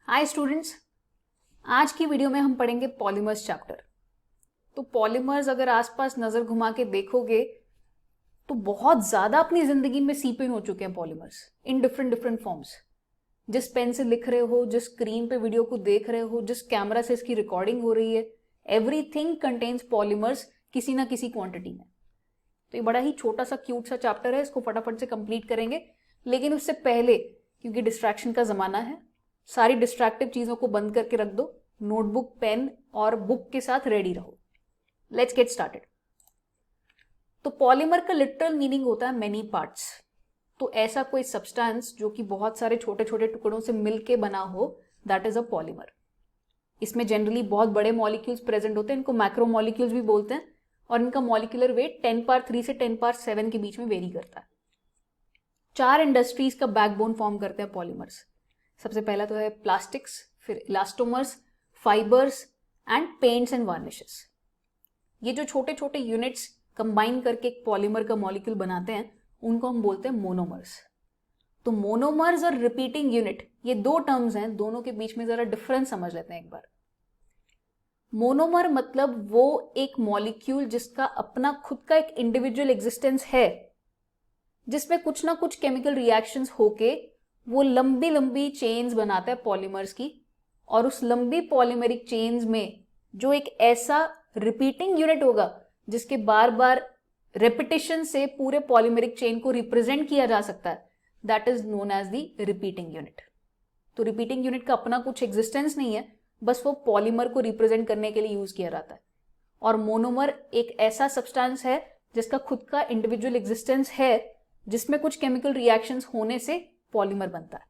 Hi students, आज की video में हम पढ़ेंगे पॉलीमर्स चैप्टर। तो पॉलीमर्स अगर आसपास नजर घुमा के देखोगे तो बहुत ज्यादा अपनी जिंदगी में सीप इन हो चुके हैं polymers in different different forms. जिस पेन से लिख रहे हो, जिस स्क्रीन पे वीडियो को देख रहे हो, जिस कैमरा से इसकी रिकॉर्डिंग हो रही है, एवरीथिंग कंटेन्स पॉलीमर्स किसी ना किसी क्वांटिटी में। तो ये बड़ा ही छोटा सा क्यूट सा चैप्टर है, इसको फटाफट से कंप्लीट करेंगे। लेकिन उससे पहले, क्योंकि डिस्ट्रैक्शन का जमाना है, सारी डिस्ट्रैक्टिव चीजों को बंद करके रख दो, नोटबुक, पेन और बुक के साथ रेडी रहो। Let's get started. तो पॉलीमर का लिटरल मीनिंग होता है मेनी पार्ट्स। तो ऐसा कोई सब्सटेंस जो कि बहुत सारे छोटे छोटे टुकड़ों से मिलके बना हो, दैट इज अ पॉलीमर। इसमें जनरली बहुत बड़े मॉलिक्यूल्स प्रेजेंट होते हैं, इनको मैक्रो मॉलिक्यूल्स भी बोलते हैं, और इनका मॉलिक्यूलर वेट 10⁻³ से 10⁻⁷ के बीच में वेरी करता है। 4 इंडस्ट्रीज का बैकबोन फॉर्म करते हैं पॉलीमर्स। सबसे पहला तो है प्लास्टिक्स, फिर elastomers, fibres and paints and varnishes. ये जो छोटे छोटे यूनिट्स कंबाइन करके एक पॉलीमर का मॉलिक्यूल बनाते हैं, उनको हम बोलते हैं मोनोमर्स। तो मोनोमर्स और रिपीटिंग यूनिट, ये दो टर्म्स हैं, दोनों के बीच में जरा डिफरेंस समझ लेते हैं एक बार। मोनोमर मतलब वो एक मॉलिक्यूल जिसका अपना खुद का एक इंडिविजुअल एग्जिस्टेंस है, जिसमें कुछ ना कुछ केमिकल रिएक्शंस होके वो लंबी लंबी चेन्स बनाता है पॉलीमर्स की, और उस लंबी पॉलीमेरिक चेन्स में जो एक ऐसा रिपीटिंग यूनिट होगा जिसके बार बार रेपिटेशन से पूरे पॉलीमेरिक चेन को रिप्रेजेंट किया जा सकता है, that is known as the repeating unit. तो रिपीटिंग यूनिट का अपना कुछ एग्जिस्टेंस नहीं है, बस वो पॉलीमर को रिप्रेजेंट करने के लिए यूज किया जाता है। और मोनोमर एक ऐसा सब्सटेंस है जिसका खुद का इंडिविजुअल एग्जिस्टेंस है, जिसमें कुछ केमिकल रिएक्शंस होने से पॉलीमर बनता है।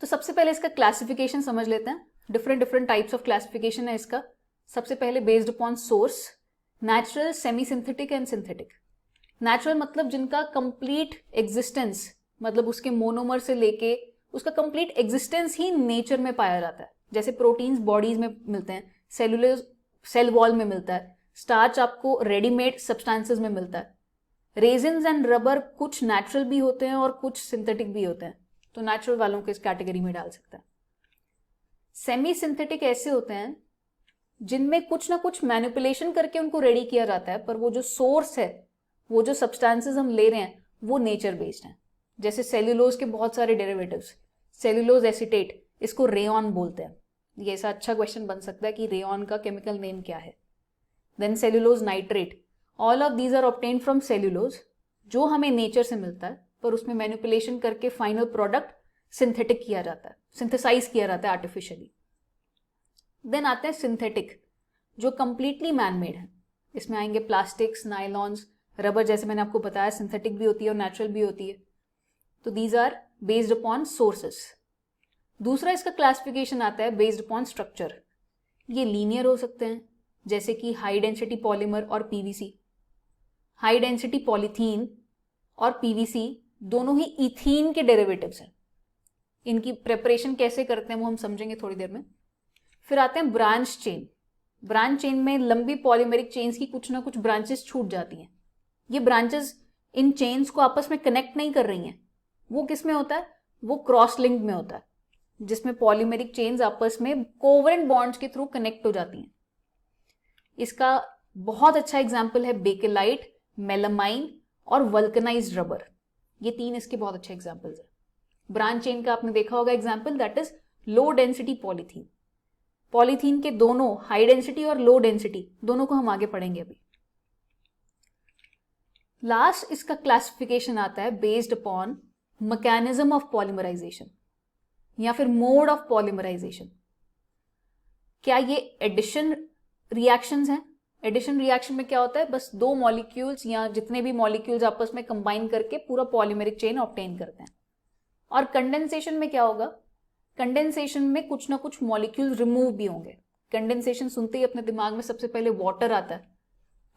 तो सबसे पहले इसका क्लासिफिकेशन समझ लेते हैं। Different different types of classification है इसका। सबसे पहले based upon source, natural, semi synthetic and synthetic. Natural मतलब जिनका कंप्लीट एग्जिस्टेंस, मतलब उसके मोनोमर से लेके उसका कंप्लीट एग्जिस्टेंस ही नेचर में पाया जाता है। जैसे प्रोटीन्स बॉडीज में मिलते हैं, सेलुलर सेल वॉल में मिलता है, स्टार्च आपको रेडीमेड सब्सटेंसेस में मिलता है, रेजिन्स एंड रबर कुछ नेचुरल भी होते हैं और कुछ सिंथेटिक भी होते हैं। तो नेचुरल वालों को इस कैटेगरी में डाल सकते हैं। सेमी सिंथेटिक ऐसे होते हैं जिनमें कुछ ना कुछ मैनिपुलेशन करके उनको रेडी किया जाता है, पर वो जो सोर्स है, वो जो सब्सटेंसेस हम ले रहे हैं, वो नेचर बेस्ड है। जैसे सेल्यूलोज के बहुत सारे डेरिवेटिव्स, सेल्यूलोज एसीटेट, इसको रेयॉन बोलते हैं। ये ऐसा अच्छा क्वेश्चन बन सकता है कि रेयॉन का केमिकल नेम क्या है। Then cellulose nitrate, all of these are obtained from cellulose, जो हमें नेचर से मिलता है, पर उसमें मैनिपुलेशन करके फाइनल प्रोडक्ट सिंथेटिक किया जाता है, सिंथेसाइज किया जाता है आर्टिफिशियली। देन आते हैं सिंथेटिक, जो कंप्लीटली मैनमेड है। इसमें आएंगे प्लास्टिक्स, नायलॉन्स, रबर, जैसे मैंने आपको बताया सिंथेटिक भी होती है और नेचुरल भी होती है। तो these are based upon sources. दूसरा इसका क्लासिफिकेशन आता है बेस्ड अपॉन स्ट्रक्चर। ये लीनियर हो सकते हैं, जैसे कि हाई डेंसिटी पॉलीमर और पीवीसी। हाई डेंसिटी पॉलीथीन और पीवीसी दोनों ही इथीन के डेरिवेटिव्स हैं। इनकी प्रेपरेशन कैसे करते हैं वो हम समझेंगे थोड़ी देर में। फिर आते हैं ब्रांच चेन। ब्रांच चेन में लंबी पॉलीमेरिक चेन्स की कुछ ना कुछ ब्रांचेस छूट जाती हैं। ये ब्रांचेस इन चेन्स को आपस में कनेक्ट नहीं कर रही हैं। वो किस में होता है? वो क्रॉस लिंक में होता है, जिसमें पॉलीमेरिक चेन्स आपस में कोवेलेंट बॉन्ड्स के थ्रू कनेक्ट हो जाती हैं। इसका बहुत अच्छा एग्जाम्पल है बेकेलाइट, मेलामाइन और वल्कनाइज्ड रबर। ये 3 इसके बहुत अच्छे एग्जाम्पल्स हैं। ब्रांच चेन का आपने देखा होगा example, that is low density polythene. Polythene के दोनों हाई डेंसिटी और लो डेंसिटी दोनों को हम आगे पढ़ेंगे अभी। लास्ट इसका क्लासिफिकेशन आता है based upon mechanism of polymerisation या फिर मोड ऑफ पॉलीमराइजेशन। क्या ये एडिशन रिएक्शंस हैं? एडिशन रिएक्शन में क्या होता है? बस 2 मॉलिक्यूल्स या जितने भी मॉलिक्यूल्स आपस में कंबाइन करके पूरा पॉलीमेरिक चेन ऑब्टेन करते हैं। और कंडेंसेशन में क्या होगा? कंडेंसेशन में कुछ ना कुछ मॉलिक्यूल्स रिमूव भी होंगे। कंडेंसेशन सुनते ही अपने दिमाग में सबसे पहले वाटर आता है।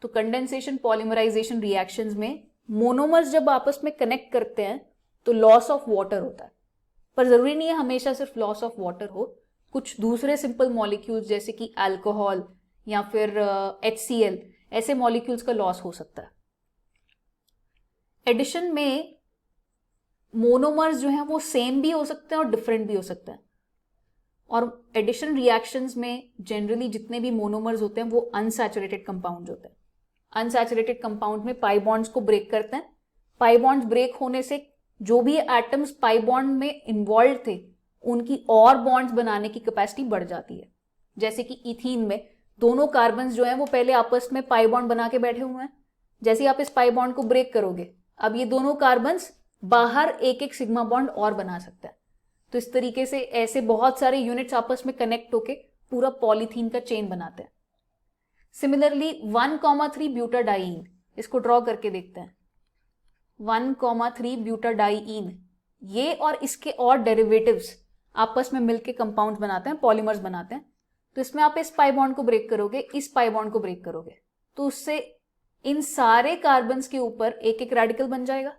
तो कंडेंसेशन पॉलीमराइजेशन रिएक्शंस में मोनोमर्स जब आपस में कनेक्ट करते हैं तो लॉस ऑफ वाटर होता है, पर जरूरी नहीं है हमेशा सिर्फ लॉस ऑफ वाटर हो। कुछ दूसरे सिंपल मॉलिक्यूल्स जैसे कि अल्कोहल या फिर HCl, ऐसे मॉलिक्यूल्स का लॉस हो सकता है। एडिशन में मोनोमर्स जो हैं वो सेम भी हो सकते हैं और डिफरेंट भी हो सकते हैं। और एडिशन रिएक्शंस में जनरली जितने भी मोनोमर्स होते हैं वो अनसैचुरेटेड कंपाउंड होते हैं। अनसैचुरेटेड कंपाउंड में पाई बॉन्ड्स को ब्रेक करते हैं। पाई बॉन्ड्स ब्रेक होने से जो भी एटम्स पाई बॉन्ड में इन्वॉल्व थे उनकी और बॉन्ड्स बनाने की कैपेसिटी बढ़ जाती है। जैसे कि इथीन में दोनों कार्बन्स जो हैं वो पहले आपस में पाई बॉन्ड बना के बैठे हुए हैं। जैसे आप इस पाई बॉन्ड को ब्रेक करोगे, अब ये दोनों कार्बन्स बाहर एक एक सिग्मा बॉन्ड और बना सकता है। तो इस तरीके से ऐसे बहुत सारे यूनिट्स आपस में कनेक्ट होके पूरा पॉलीथीन का चेन बनाते हैं। सिमिलरली 1,3 ब्यूटाडाइईन, इसको ड्रॉ करके देखते हैं। 1,3 ब्यूटाडाइईन, ये और इसके और डेरिवेटिव्स आपस में मिलके कंपाउंड्स बनाते हैं, पॉलीमर्स बनाते हैं। तो इसमें आप इस पाई बॉन्ड को ब्रेक करोगे, इस पाई बॉन्ड को ब्रेक करोगे, तो उससे इन सारे कार्बन्स के ऊपर एक एक रेडिकल बन जाएगा।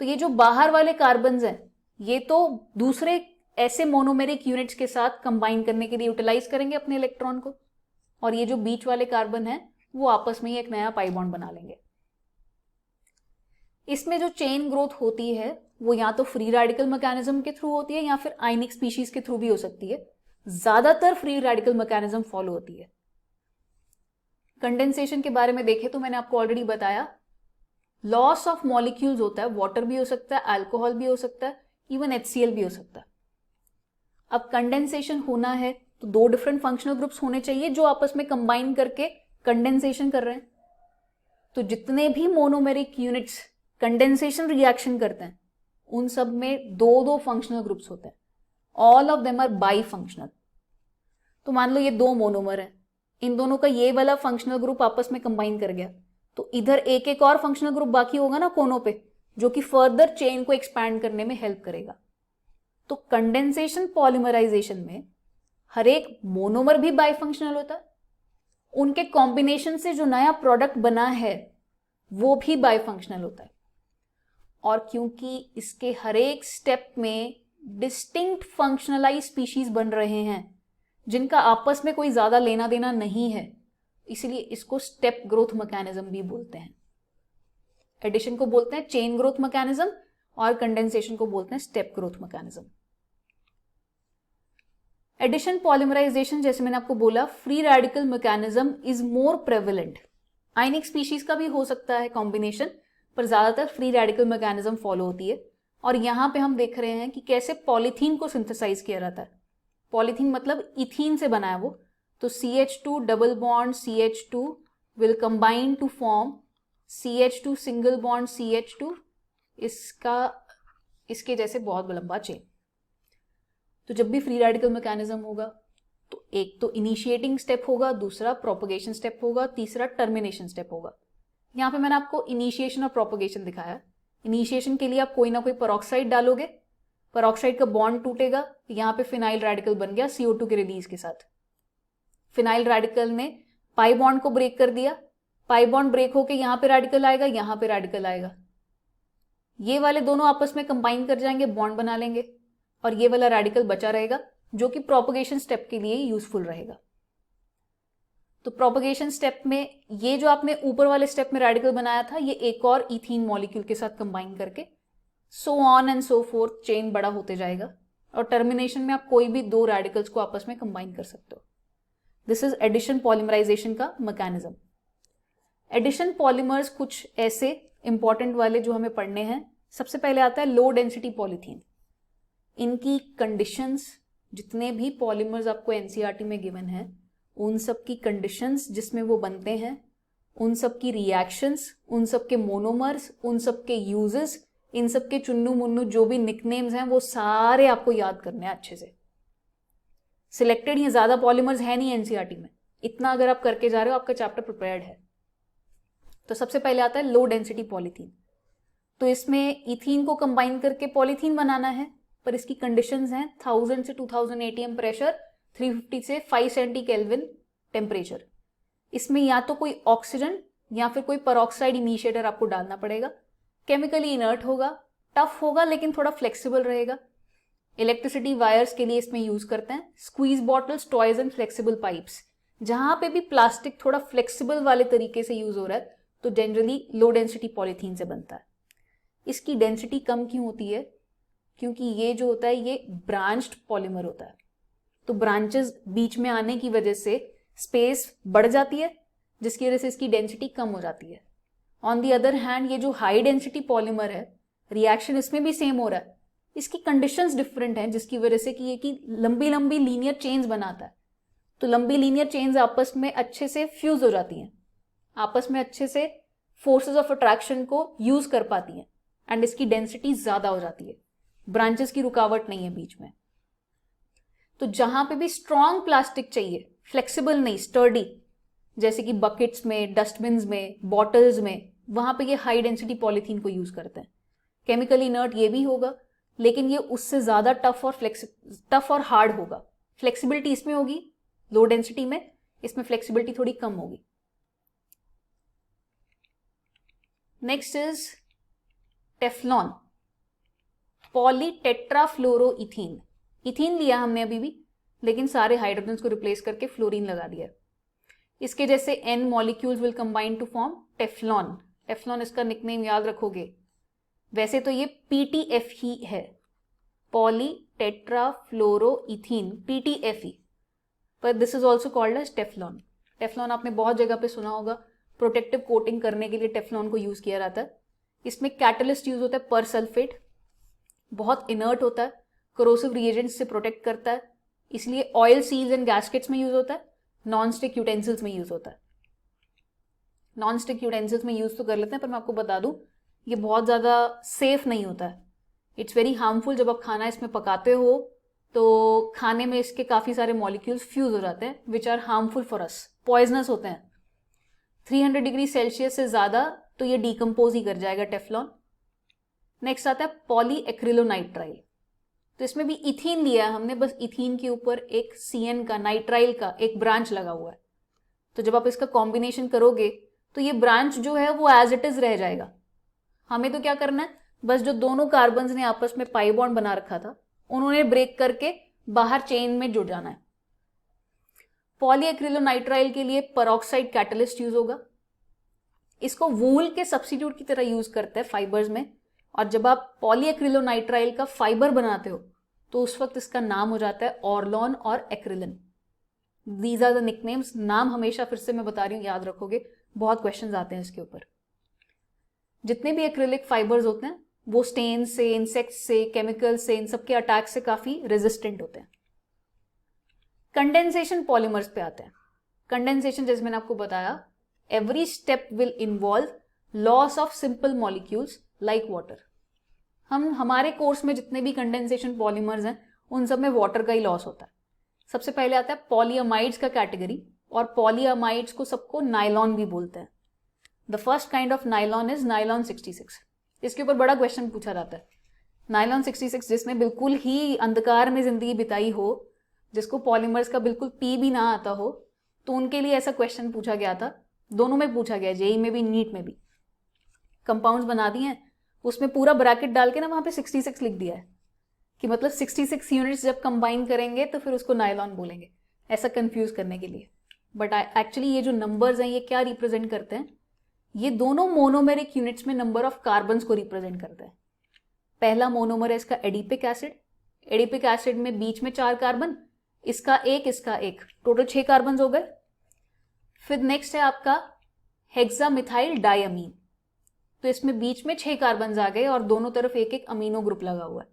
तो ये जो बाहर वाले कार्बन्स हैं ये तो दूसरे ऐसे मोनोमेरिक यूनिट्स के साथ कंबाइन करने के लिए यूटिलाइज करेंगे अपने इलेक्ट्रॉन को, और ये जो बीच वाले कार्बन हैं वो आपस में ही एक नया पाई बॉन्ड बना लेंगे। इसमें जो चेन ग्रोथ होती है वो या तो फ्री रेडिकल मैकेनिज्म के थ्रू होती है या फिर आयनिक स्पीशीज के थ्रू भी हो सकती है। ज्यादातर फ्री रेडिकल मैकेनिज्म फॉलो होती है। कंडेंसेशन के बारे में देखें तो मैंने आपको ऑलरेडी बताया, लॉस ऑफ मॉलिक्यूल्स होता है, वाटर भी हो सकता है, अल्कोहल भी हो सकता है, इवन HCl भी हो सकता है। अब कंडेंसेशन होना है तो दो डिफरेंट फंक्शनल ग्रुप्स होने चाहिए जो आपस में कंबाइन करके कंडेंसेशन कर रहे हैं। तो जितने भी मोनोमेरिक यूनिट्स कंडेंसेशन रिएक्शन करते हैं उन सब में दो दो फंक्शनल ग्रुप्स होते हैं। All of them are bifunctional. तो मान लो ये दो मोनोमर है, इन दोनों का ये वाला फंक्शनल ग्रुप आपस में कंबाइन कर गया तो इधर एक एक और फंक्शनल ग्रुप बाकी होगा ना कोनों पे, जो कि फर्दर चेन को एक्सपैंड करने में हेल्प करेगा। तो कंडेंसेशन पॉलीमराइजेशन में हर एक मोनोमर भी बाई फंक्शनल होता है, उनके कॉम्बिनेशन से जो नया प्रोडक्ट बना है वो भी बाई फंक्शनल होता है। और क्योंकि इसके हर एक स्टेप में डिस्टिंक्ट फंक्शनलाइज स्पीशीज बन रहे हैं जिनका आपस में कोई ज्यादा लेना देना नहीं है, इसलिए इसको स्टेप ग्रोथ मैकेनिज्म भी बोलते हैं। एडिशन को बोलते हैं चेन ग्रोथ मैकेनिज्म और कंडेंसेशन को बोलते हैं step growth mechanism. Addition polymerisation, जैसे मैंने आपको बोला, free radical mechanism is more prevalent. Ionic species का भी हो सकता है कॉम्बिनेशन, पर ज्यादातर फ्री रेडिकल मैकेनिज्म फॉलो होती है। और यहां पे हम देख रहे हैं कि कैसे पॉलीथीन को सिंथेसाइज किया जाता है। पॉलीथीन मतलब इथीन से बना है वो। तो CH2 double bond CH2 will combine to form CH2 single bond CH2, इसके जैसे बहुत लंबा चेन। तो जब भी फ्री रेडिकल मैकेनिज्म होगा तो एक तो इनिशिएटिंग स्टेप होगा, दूसरा प्रोपगेशन स्टेप होगा, तीसरा टर्मिनेशन स्टेप होगा। यहाँ पे मैंने आपको इनिशिएशन और प्रोपगेशन दिखाया। इनिशिएशन के लिए आप कोई ना कोई पेरोक्साइड डालोगे, पेरोक्साइड का बॉन्ड टूटेगा, यहाँ पे फिनाइल रेडिकल बन गया CO2 के रिलीज के साथ। फिनाइल रेडिकल ने पाई बॉन्ड को ब्रेक कर दिया, पाई बॉन्ड ब्रेक होके यहाँ पे रेडिकल आएगा, यहाँ पे रेडिकल आएगा, ये वाले दोनों आपस में कंबाइन कर जाएंगे, बॉन्ड बना लेंगे, और ये वाला रेडिकल बचा रहेगा जो कि प्रोपगेशन स्टेप के लिए यूजफुल रहेगा। तो प्रोपगेशन स्टेप में ये जो आपने ऊपर वाले स्टेप में रेडिकल बनाया था, ये एक और इथीन मॉलिक्यूल के साथ कंबाइन करके so on and so fourth chain बड़ा होते जाएगा, और टर्मिनेशन में आप कोई भी दो रेडिकल्स को आपस में कंबाइन कर सकते हो। दिस इज एडिशन पॉलीमराइजेशन का मैकेनिज्म। एडिशन पॉलीमर्स कुछ ऐसे इंपॉर्टेंट वाले जो हमें पढ़ने हैं। सबसे पहले आता है लो डेंसिटी पॉलीथीन। इनकी कंडीशंस, जितने भी पॉलीमर्स आपको NCERT में गिवन है, उन सब की कंडीशंस जिसमें वो बनते हैं, उन सब की रिएक्शंस, उन सब के मोनोमर्स, उन सब के यूजेस, इन सब के चुन्नू मुन्नू जो भी निकनेम्स हैं वो सारे आपको याद करने हैं अच्छे से। सिलेक्टेड ही ज्यादा पॉलीमर्स है नहीं NCERT में, इतना अगर आप करके जा रहे हो आपका चैप्टर प्रिपेयर्ड है। तो सबसे पहले आता है लो डेंसिटी पॉलीथीन। तो इसमें इथीन को कंबाइन करके पॉलीथीन बनाना है, पर इसकी कंडीशंस हैं 1000 से 2000 ATM प्रेशर, 350 से 570 केल्विन टेम्परेचर। इसमें या तो कोई ऑक्सीजन या फिर कोई पेरोक्साइड इनिशिएटर आपको डालना पड़ेगा। केमिकली इनर्ट होगा, टफ होगा, लेकिन थोड़ा फ्लेक्सिबल रहेगा। इलेक्ट्रिसिटी वायर्स के लिए इसमें यूज करते हैं। Squeeze bottles, toys and flexible pipes, जहां पे भी प्लास्टिक थोड़ा फ्लेक्सिबल वाले तरीके से यूज हो रहा है तो जनरली लो डेंसिटी पॉलीथीन से बनता है। इसकी डेंसिटी कम क्यों होती है? क्योंकि ये जो होता है ये ब्रांच्ड पॉलीमर होता है, तो ब्रांचेस बीच में आने की वजह से स्पेस बढ़ जाती है, जिसकी वजह से इसकी डेंसिटी कम हो जाती है। ऑन दी अदर हैंड ये जो हाई डेंसिटी पॉलीमर है, रिएक्शन इसमें भी सेम हो रहा है, इसकी कंडीशंस डिफरेंट हैं, जिसकी वजह से कि ये कि लंबी लंबी लीनियर चेन्स बनाता है। तो लंबी लीनियर चेन्स आपस में अच्छे से फ्यूज हो जाती हैं, आपस में अच्छे से फोर्सेस ऑफ अट्रैक्शन को यूज कर पाती हैं, एंड इसकी डेंसिटी ज्यादा हो जाती है, ब्रांचेस की रुकावट नहीं है बीच में। तो जहां पे भी स्ट्रॉन्ग प्लास्टिक चाहिए, फ्लेक्सिबल नहीं, स्टर्डी, जैसे कि बकेट्स में, डस्टबिन्स में, बॉटल्स में, वहां पे ये हाई डेंसिटी पॉलीथीन को यूज करते हैं। केमिकली इनर्ट ये भी होगा, लेकिन ये उससे ज्यादा टफ और हार्ड होगा। फ्लेक्सिबिलिटी इसमें होगी लो डेंसिटी में, इसमें फ्लेक्सिबिलिटी थोड़ी कम होगी। Next is Teflon, polytetrafluoroethene. Ethene लिया हमने अभी भी, लेकिन सारे हाइड्रोजन्स को रिप्लेस करके फ्लोरीन लगा दिया। इसके जैसे n molecules will combine to form Teflon. Teflon इसका निकनेम याद रखोगे, वैसे तो ये PTF ही है, पॉलीटेट्राफ्लोरोइथीन, PTFE, पर this is also called as Teflon. Teflon आपने बहुत जगह पे सुना होगा, प्रोटेक्टिव कोटिंग करने के लिए टेफ्लॉन को यूज किया जाता है। इसमें कैटलिस्ट यूज होता है पर सल्फेट, बहुत इनर्ट होता है, करोसिव रिएजेंट से प्रोटेक्ट करता है, इसलिए ऑयल सील्स एंड गैस्केट्स में यूज होता है, नॉन स्टिक यूटेंसिल्स में यूज होता है। नॉन स्टिक यूटेंसिल्स में यूज तो कर लेते हैं, पर मैं आपको बता दूं ये बहुत ज्यादा सेफ नहीं होता है, इट्स वेरी हार्मफुल। जब आप खाना इसमें पकाते हो तो खाने में इसके काफी सारे मॉलिक्यूल्स फ्यूज हो जाते हैं, which are harmful for us, poisonous होते हैं। 300 डिग्री सेल्सियस से ज्यादा तो ये डिकम्पोज ही कर जाएगा टेफ्लॉन। नेक्स्ट आता है पॉलीएक्रिलोनाइट्राइल, तो इसमें भी इथीन लिया है हमने, बस इथीन के ऊपर एक CN का, नाइट्राइल का एक ब्रांच लगा हुआ है। तो जब आप इसका कॉम्बिनेशन करोगे तो ये ब्रांच जो है वो एज इट इज रह जाएगा। हमें तो क्या करना है, बस जो दोनों कार्बन्स ने आपस में पाई बॉन्ड बना रखा था उन्होंने ब्रेक करके बाहर चेन में जुड़ जाना है। पॉलीएक्रिलोनाइट्राइल के लिए पेरोक्साइड कैटलिस्ट यूज होगा, इसको वूल के सब्स्टिट्यूट की तरह यूज करते हैं फाइबर्स में, और जब आप पॉलीएक्रिलोनाइट्राइल का फाइबर बनाते हो तो उस वक्त इसका नाम हो जाता है ऑर्लॉन और Acrilan. These are the nicknames. नाम हमेशा फिर से मैं बता रही हूँ, याद रखोगे, बहुत क्वेश्चंस आते हैं इसके ऊपर। जितने भी एक्रिलिक फाइबर्स होते हैं वो स्टेन से, इंसेक्ट से, केमिकल से, इन सबके अटैक से काफी रेजिस्टेंट होते हैं। कंडेंसेशन पॉलीमर्स पे आते हैं। कंडेंसेशन जैसे मैंने आपको बताया, every step will involve loss of simple molecules like water. हमारे कोर्स में जितने भी कंडेंसेशन पॉलीमर्स हैं उन सब में वाटर का ही लॉस होता है। सबसे पहले आता है पॉलीअमाइड्स का कैटेगरी, और पॉलीअमाइड्स को सबको नायलॉन भी बोलते हैं। The first kind of nylon is nylon 66। इसके ऊपर बड़ा क्वेश्चन पूछा जाता है। नायलॉन 66 जिसने बिल्कुल ही अंधकार में जिंदगी बिताई हो, जिसको पॉलीमर्स का बिल्कुल पी भी ना आता हो, तो उनके लिए ऐसा क्वेश्चन पूछा गया था। दोनों में पूछा गया, जेई में भी, नीट में भी। कंपाउंड्स बना दिए हैं, उसमें पूरा ब्रैकेट डाल के ना वहां पे 66 लिख दिया है कि मतलब 66 यूनिट्स जब कंबाइन करेंगे तो फिर उसको नायलॉन बोलेंगे, ऐसा कंफ्यूज करने के लिए। बट एक्चुअली ये जो नंबर्स हैं ये क्या रिप्रेजेंट करते हैं, ये दोनों मोनोमेरिक यूनिट्स में नंबर ऑफ कार्बन्स को रिप्रेजेंट करता है। पहला मोनोमर है इसका एडिपिक एसिड। एडिपिक एसिड में बीच में 4 कार्बन, इसका एक, टोटल 6 कार्बन हो गए। फिर नेक्स्ट है आपका हेक्सामिथाइल डायमीन, तो इसमें बीच में 6 कार्बन आ गए और दोनों तरफ एक एक अमीनो ग्रुप लगा हुआ है।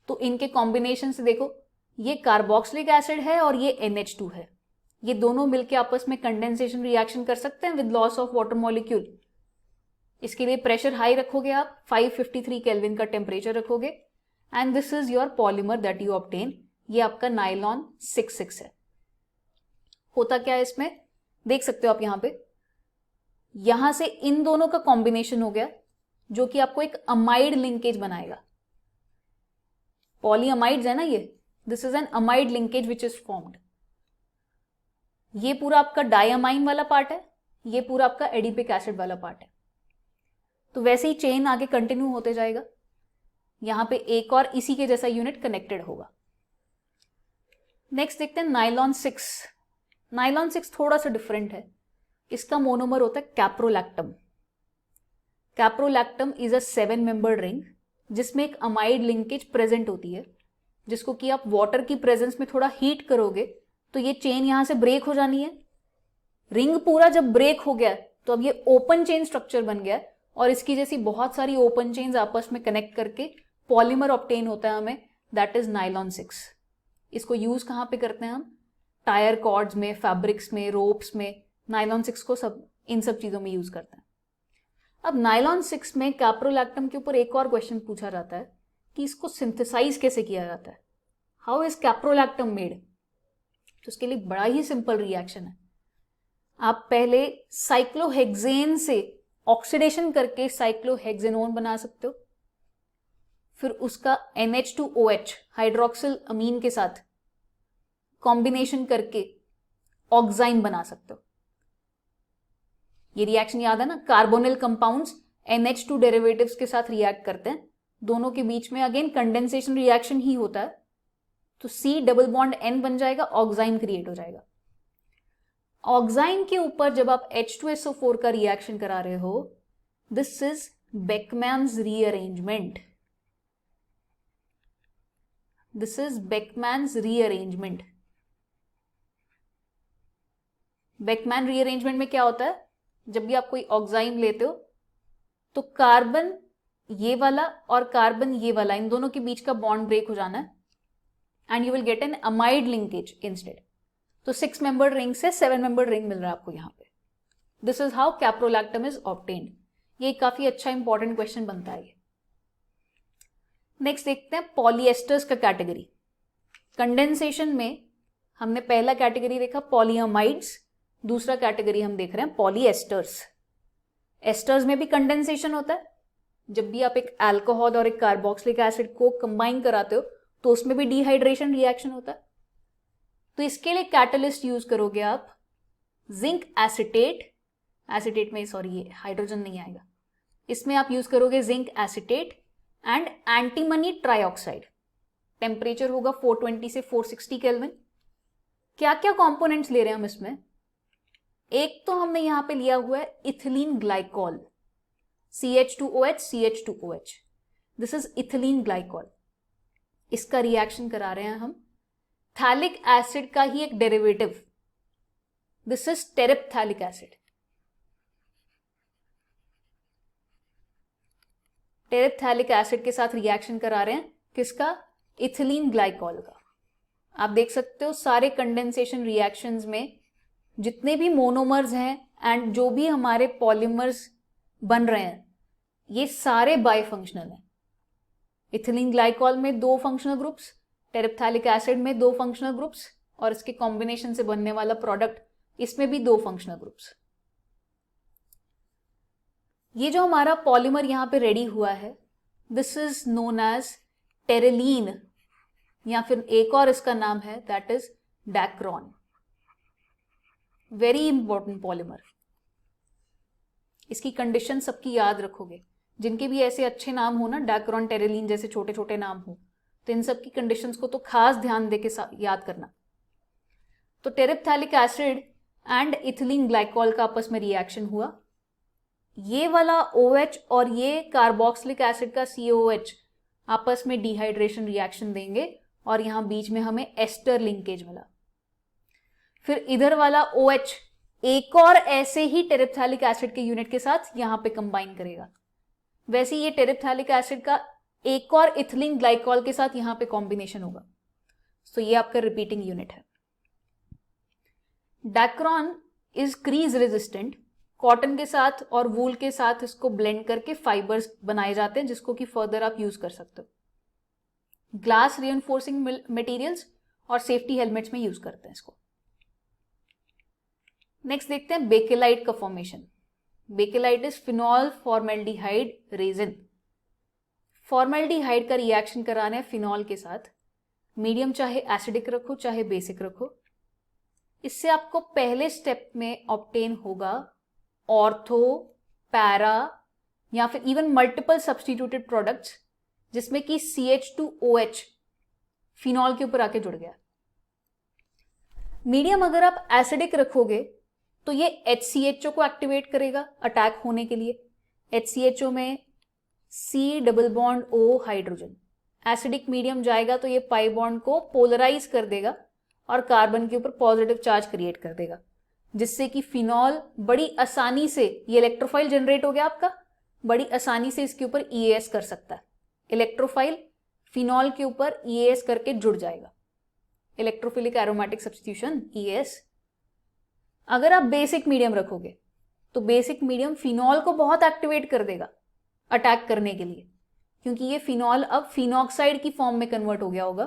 तो इनके कॉम्बिनेशन से देखो, ये कार्बोक्सिलिक एसिड है और ये NH2 है। ये दोनों मिलके आपस में कंडेंसेशन रिएक्शन कर सकते हैं with loss of water molecule. इसके लिए प्रेशर हाई रखोगे आप, 553 केल्विन का टेम्परेचर रखोगे, and this is your polymer that you obtain. ये आपका नायलॉन 66 है। होता क्या है इसमें, देख सकते हो आप यहां से इन दोनों का कॉम्बिनेशन हो गया, जो कि आपको एक अमाइड लिंकेज बनाएगा। पॉलीअमाइड्स है ना ये, this is an amide linkage which is formed. ये पूरा आपका डायमाइन वाला पार्ट है, ये पूरा आपका एडिपिक एसिड वाला पार्ट है। तो वैसे ही चेन आगे कंटिन्यू होते जाएगा, यहां पे एक और इसी के जैसा यूनिट कनेक्टेड होगा। नेक्स्ट देखते हैं नायलॉन 6। नायलॉन 6 थोड़ा सा डिफरेंट है। इसका मोनोमर होता है caprolactam. Caprolactam is a 7 membered ring जिसमें एक अमाइड लिंकेज प्रेजेंट होती है, जिसको कि आप वाटर की प्रेजेंस में थोड़ा हीट करोगे तो ये चेन यहां से ब्रेक हो जानी है। रिंग पूरा जब ब्रेक हो गया तो अब ये ओपन चेन स्ट्रक्चर बन गया और इसकी जैसी बहुत सारी ओपन चेन्स आपस में कनेक्ट करके पॉलीमर ऑब्टेन होता है हमें, दैट इज नायलॉन 6। इसको यूज कहां पे करते हैं हम? टायर कॉर्ड्स में, फैब्रिक्स में, रोप्स में नायलॉन 6 को सब इन सब चीजों में यूज करते हैं। अब नायलॉन 6 में कैप्रोलैक्टम के ऊपर एक और क्वेश्चन पूछा जाता है कि इसको सिंथेसाइज कैसे किया जाता है, हाउ इज कैप्रोलैक्टम मेड? तो उसके लिए बड़ा ही सिंपल रिएक्शन है। आप पहले साइक्लोहेक्सेन से ऑक्सीडेशन करके साइक्लोहेक्सेनोन बना सकते हो, फिर उसका NH2OH हाइड्रोक्सिल अमीन के साथ कॉम्बिनेशन करके ऑक्साइन बना सकते हो। ये रिएक्शन याद है ना, कार्बोनिल कंपाउंड्स NH2 डेरिवेटिव्स के साथ रिएक्ट करते हैं, दोनों के बीच में अगेन कंडेंसेशन रिएक्शन ही होता है, तो C डबल बॉन्ड N बन जाएगा, ऑक्साइन क्रिएट हो जाएगा। ऑक्साइन के ऊपर जब आप H2SO4 का रिएक्शन करा रहे हो, this is Beckmann's rearrangement. This is Beckmann's rearrangement. Beckmann rearrangement में क्या होता है, जब भी आप कोई ऑक्साइन लेते हो तो कार्बन ये वाला और कार्बन ये वाला, इन दोनों के बीच का बॉन्ड ब्रेक हो जाना है and you will get an amide linkage instead. तो 6 मेंबर्ड रिंग से 7 मेंबर्ड रिंग मिल रहा है आपको यहां पे। This is how caprolactam is obtained. ये काफी अच्छा इंपॉर्टेंट क्वेश्चन बनता है। नेक्स्ट देखते हैं पॉलीएस्टर्स का कैटेगरी। कंडेंसेशन में हमने पहला कैटेगरी देखा पॉलीअमाइड्स, दूसरा कैटेगरी हम देख रहे हैं पॉलीएस्टर्स। एस्टर्स में भी कंडेंसेशन होता है, जब भी आप एक अल्कोहल और एक कार्बोक्सिलिक एसिड को कंबाइन कराते हो तो उसमें भी डिहाइड्रेशन रिएक्शन होता है। तो इसके लिए कैटलिस्ट यूज करोगे आप जिंक एसिटेट, एसिटेट में सॉरी ये हाइड्रोजन नहीं आएगा, इसमें आप यूज करोगे zinc acetate and antimony trioxide. Temperature होगा 420 से 460 केल्विन। क्या क्या कंपोनेंट्स ले रहे हैं हम इसमें? एक तो हमने यहां पे लिया हुआ है ethylene glycol, CH2OH CH2OH, this is ethylene glycol. इसका रिएक्शन करा रहे हैं हम थैलिक एसिड का ही एक derivative, this is terephthalic acid. Terephthalic acid के साथ रिएक्शन करा रहे हैं किसका? इथिलीन ग्लाइकॉल का। आप देख सकते हो सारे कंडेंसेशन रिएक्शंस में जितने भी मोनोमर्स हैं एंड जो भी हमारे पॉलीमर्स बन रहे हैं ये सारे बाइफंक्शनल हैं। इथिलीन ग्लाइकॉल में 2 फंक्शनल ग्रुप्स, टेरिप्थैलिक एसिड में 2 फंक्शनल ग्रुप्स और इसके कॉम्बिनेशन से बनने वाला प्रोडक्ट इसमें भी 2 फंक्शनल ग्रुप्स। ये जो हमारा पॉलीमर यहां पे रेडी हुआ है दिस इज नोन एज टेरेलीन, या फिर एक और इसका नाम है that is Dacron. Very important polymer. इसकी कंडीशन सबकी याद रखोगे, जिनके भी ऐसे अच्छे नाम हो ना, डैक्रॉन, टेरेलीन जैसे छोटे छोटे नाम हो, तो इन सब की कंडीशंस को तो खास ध्यान देके याद करना। तो टेरिप्थैलिक एसिड एंड इथिलीन ग्लाइकॉल का आपस में रिएक्शन हुआ, ये वाला OH और ये कार्बोक्सिलिक एसिड का COOH आपस में डिहाइड्रेशन रिएक्शन देंगे और यहां बीच में हमें एस्टर लिंकेज मिला। फिर इधर वाला OH एक और ऐसे ही टेरिप्थैलिक एसिड के यूनिट के साथ यहां पे कंबाइन करेगा, वैसे ये टेरिप्थैलिक एसिड का एक और इथिलीन ग्लाइकॉल के साथ यहां पे कॉम्बिनेशन होगा। तो ये आपका रिपीटिंग यूनिट है। Dacron is crease resistant. Cotton के साथ और वूल के साथ इसको ब्लेंड करके फाइबर्स बनाए जाते हैं जिसको कि फर्दर आप यूज कर सकते हो। ग्लास रिइंफोर्सिंग मटेरियल्स और सेफ्टी हेलमेट्स में यूज करते हैं इसको। नेक्स्ट देखते हैं बेकेलाइट का formation. Bakelite is phenol formaldehyde resin. Formaldehyde का रिएक्शन कराना है फिनॉल के साथ। मीडियम चाहे एसिडिक रखो चाहे बेसिक रखो। इससे आपको पहले स्टेप में ऑब्टेन होगा ऑर्थो, पैरा या फिर इवन मल्टीपल सब्स्टिट्यूटेड प्रोडक्ट्स, जिसमें कि CH2OH फिनॉल के ऊपर आके जुड़ गया। मीडियम अगर आप एसिडिक रखोगे तो ये HCHO को एक्टिवेट करेगा अटैक होने के लिए, HCHO में C double bond O hydrogen, acidic medium जाएगा तो ये पाई बॉन्ड को पोलराइज कर देगा और कार्बन के ऊपर पॉजिटिव चार्ज क्रिएट कर देगा, जिससे कि फिनॉल बड़ी आसानी से, ये इलेक्ट्रोफाइल जनरेट हो गया आपका, बड़ी आसानी से इसके ऊपर EAS कर सकता है। इलेक्ट्रोफाइल फिनॉल के ऊपर EAS करके जुड़ जाएगा, इलेक्ट्रोफिलिक एरोमेटिक सब्स्टिट्यूशन EAS। अगर आप बेसिक मीडियम रखोगे तो बेसिक मीडियम फिनॉल को बहुत एक्टिवेट कर देगा अटैक करने के लिए, क्योंकि ये फिनॉल अब फिनॉक्साइड की फॉर्म में कन्वर्ट हो गया होगा,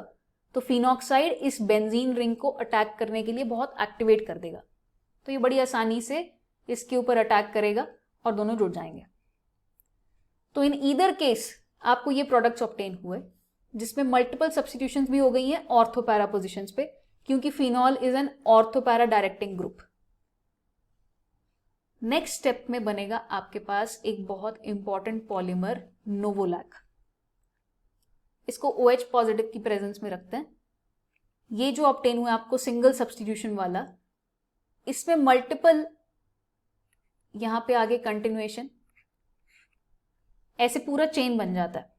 तो फिनॉक्साइड इस बेंजीन रिंग को अटैक करने के लिए बहुत एक्टिवेट कर देगा, तो ये बड़ी आसानी से इसके ऊपर अटैक करेगा और दोनों जुड़ जाएंगे। तो इन ईदर केस आपको ये प्रोडक्ट्स ऑब्टेन हुए जिसमें मल्टीपल सब्स्टिट्यूशंस भी हो गई हैं ऑर्थोपैरा पोजीशंस पे, क्योंकि phenol is an ortho para directing group. Next step में बनेगा आपके पास एक बहुत इंपॉर्टेंट पॉलीमर नोवोलैक। इसको OH पॉजिटिव की प्रेजेंस में रखते हैं। ये जो ऑब्टेन हुआ आपको सिंगल सब्स्टिट्यूशन वाला, इसमें मल्टीपल, यहां पे आगे कंटिन्यूएशन, ऐसे पूरा चेन बन जाता है,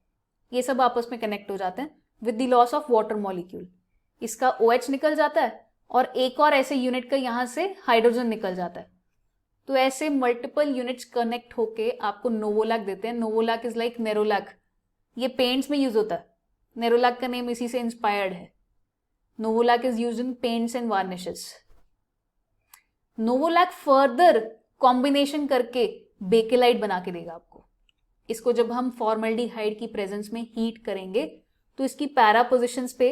ये सब आपस में कनेक्ट हो जाते हैं with the loss of water molecule. इसका OH निकल जाता है और एक और ऐसे यूनिट का यहां से हाइड्रोजन निकल जाता है, तो ऐसे मल्टीपल यूनिट्स कनेक्ट होके आपको नोवोलैक देते हैं। नोवोलैक इज लाइक नेरोलैक, ये पेंट्स में यूज होता है, नेरोलैक का नेम इसी से इंस्पायर्ड है। Novolac is used in paints and varnishes. Novolac further combination करके बेकेलाइट बना के देगा आपको। इसको जब हम फॉर्मल्डिहाइड की प्रेजेंस में हीट करेंगे तो इसकी पैरा पोजिशंस पे